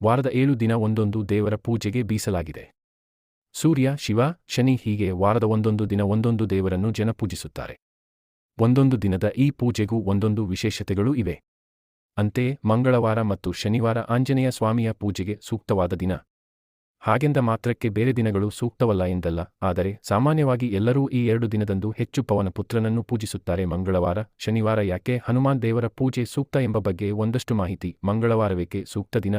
ವಾರದ 7 ದಿನ ಒಂದೊಂದು ದೇವರ ಪೂಜೆಗೆ ಮೀಸಲಾಗಿದೆ. ಸೂರ್ಯ, ಶಿವ, ಶನಿ ಹೀಗೆ ವಾರದ ಒಂದೊಂದು ದಿನ ಒಂದೊಂದು ದೇವರನ್ನು ಜನ ಪೂಜಿಸುತ್ತಾರೆ. ಒಂದೊಂದು ದಿನದ ಈ ಪೂಜೆಗೂ ಒಂದೊಂದು ವಿಶೇಷತೆಗಳೂ ಇವೆ. ಅಂತೆಯೇ ಮಂಗಳವಾರ ಮತ್ತು ಶನಿವಾರ ಆಂಜನೇಯ ಸ್ವಾಮಿಯ ಪೂಜೆಗೆ ಸೂಕ್ತವಾದ ದಿನ. ಹಾಗೆಂದ ಮಾತ್ರಕ್ಕೆ ಬೇರೆ ದಿನಗಳು ಸೂಕ್ತವಲ್ಲ ಎಂದಲ್ಲ, ಆದರೆ ಸಾಮಾನ್ಯವಾಗಿ ಎಲ್ಲರೂ ಈ 2 ದಿನದಂದು ಹೆಚ್ಚು ಪವನ ಪುತ್ರನನ್ನು ಪೂಜಿಸುತ್ತಾರೆ. ಮಂಗಳವಾರ, ಶನಿವಾರ ಯಾಕೆ ಹನುಮಾನ್ ದೇವರ ಪೂಜೆ ಸೂಕ್ತ ಎಂಬ ಬಗ್ಗೆ ಒಂದಷ್ಟು ಮಾಹಿತಿ. ಮಂಗಳವಾರವೇಕೆ ಸೂಕ್ತ ದಿನ?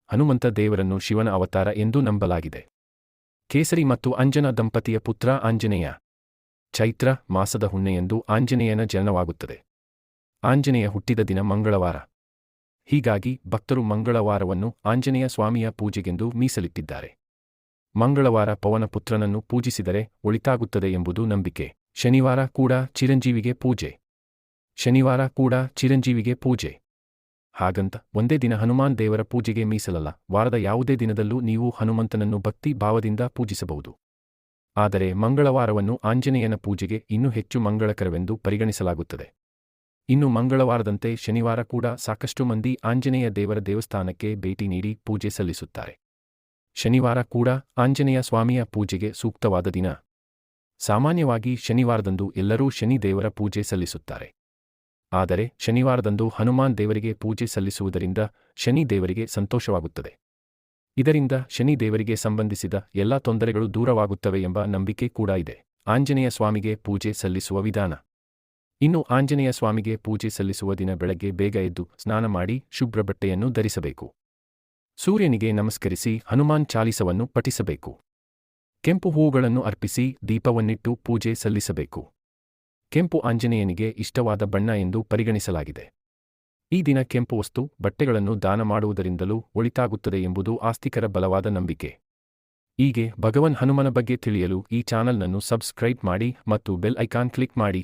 ಹನುಮಂತ ದೇವರನ್ನು ಶಿವನ ಅವತಾರ ಎಂದು ನಂಬಲಾಗಿದೆ. ಕೇಸರಿ ಮತ್ತು ಅಂಜನಾ ದಂಪತಿಯ ಪುತ್ರ ಆಂಜನೇಯ. ಚೈತ್ರ ಮಾಸದ ಹುಣ್ಣೆಯಂದು ಆಂಜನೇಯನ ಜನನವಾಗುತ್ತದೆ. ಆಂಜನೇಯ ಹುಟ್ಟಿದ ದಿನ ಮಂಗಳವಾರ. ಹೀಗಾಗಿ ಭಕ್ತರು ಮಂಗಳವಾರವನ್ನು ಆಂಜನೇಯ ಸ್ವಾಮಿಯ ಪೂಜೆಗೆಂದು ಮೀಸಲಿಟ್ಟಿದ್ದಾರೆ. ಮಂಗಳವಾರ ಪವನ ಪುತ್ರನನ್ನು ಪೂಜಿಸಿದರೆ ಒಳಿತಾಗುತ್ತದೆ ಎಂಬುದು ನಂಬಿಕೆ. ಶನಿವಾರ ಕೂಡ ಚಿರಂಜೀವಿಗೆ ಪೂಜೆ. ಶನಿವಾರ ಕೂಡ ಚಿರಂಜೀವಿಗೆ ಪೂಜೆ. ಹಾಗಂತ ಒಂದೇ ದಿನ ಹನುಮಾನ್ ದೇವರ ಪೂಜೆಗೆ ಮೀಸಲಲ್ಲ. ವಾರದ ಯಾವುದೇ ದಿನದಲ್ಲೂ ನೀವು ಹನುಮಂತನನ್ನು ಭಕ್ತಿ ಭಾವದಿಂದ ಪೂಜಿಸಬಹುದು. ಆದರೆ ಮಂಗಳವಾರವನ್ನು ಆಂಜನೇಯನ ಪೂಜೆಗೆ ಇನ್ನೂ ಹೆಚ್ಚು ಮಂಗಳಕರವೆಂದು ಪರಿಗಣಿಸಲಾಗುತ್ತದೆ. ಇನ್ನು ಮಂಗಳವಾರದಂತೆ ಶನಿವಾರ ಕೂಡ ಸಾಕಷ್ಟು ಮಂದಿ ಆಂಜನೇಯ ದೇವರ ದೇವಸ್ಥಾನಕ್ಕೆ ಭೇಟಿ ನೀಡಿ ಪೂಜೆ ಸಲ್ಲಿಸುತ್ತಾರೆ. ಶನಿವಾರ ಕೂಡ ಆಂಜನೇಯ ಸ್ವಾಮಿಯ ಪೂಜೆಗೆ ಸೂಕ್ತವಾದ ದಿನ. ಸಾಮಾನ್ಯವಾಗಿ ಶನಿವಾರದಂದು ಎಲ್ಲರೂ ಶನಿ ದೇವರ ಪೂಜೆ ಸಲ್ಲಿಸುತ್ತಾರೆ. ಆದರೆ ಶನಿವಾರದಂದು ಹನುಮಾನ್ ದೇವರಿಗೆ ಪೂಜೆ ಸಲ್ಲಿಸುವುದರಿಂದ ಶನಿ ದೇವರಿಗೆ ಸಂತೋಷವಾಗುತ್ತದೆ. ಇದರಿಂದ ಶನಿ ದೇವರಿಗೆ ಸಂಬಂಧಿಸಿದ ಎಲ್ಲ ತೊಂದರೆಗಳು ದೂರವಾಗುತ್ತವೆ ಎಂಬ ನಂಬಿಕೆ ಕೂಡ ಇದೆ. ಆಂಜನೇಯ ಸ್ವಾಮಿಗೆ ಪೂಜೆ ಸಲ್ಲಿಸುವ ವಿಧಾನ. ಇನ್ನು ಆಂಜನೇಯ ಸ್ವಾಮಿಗೆ ಪೂಜೆ ಸಲ್ಲಿಸುವ ದಿನ ಬೆಳಗ್ಗೆ ಬೇಗ ಎದ್ದು ಸ್ನಾನ ಮಾಡಿ ಶುಭ್ರ ಬಟ್ಟೆಯನ್ನು ಧರಿಸಬೇಕು. ಸೂರ್ಯನಿಗೆ ನಮಸ್ಕರಿಸಿ ಹನುಮಾನ್ ಚಾಲೀಸವನ್ನು ಪಠಿಸಬೇಕು. ಕೆಂಪು ಹೂವುಗಳನ್ನು ಅರ್ಪಿಸಿ ದೀಪವನ್ನಿಟ್ಟು ಪೂಜೆ ಸಲ್ಲಿಸಬೇಕು. ಕೆಂಪು ಆಂಜನೇಯನಿಗೆ ಇಷ್ಟವಾದ ಬಣ್ಣ ಎಂದು ಪರಿಗಣಿಸಲಾಗಿದೆ. ಈ ದಿನ ಕೆಂಪು ವಸ್ತು, ಬಟ್ಟೆಗಳನ್ನು ದಾನ ಮಾಡುವುದರಿಂದಲೂ ಒಳಿತಾಗುತ್ತದೆ ಎಂಬುದು ಆಸ್ತಿಕರ ಬಲವಾದ ನಂಬಿಕೆ. ಹೀಗೆ ಭಗವನ್ ಹನುಮನ ಬಗ್ಗೆ ತಿಳಿಯಲು ಈ ಚಾನಲ್ನನ್ನು ಸಬ್ಸ್ಕ್ರೈಬ್ ಮಾಡಿ ಮತ್ತು ಬೆಲ್ ಐಕಾನ್ ಕ್ಲಿಕ್ ಮಾಡಿ.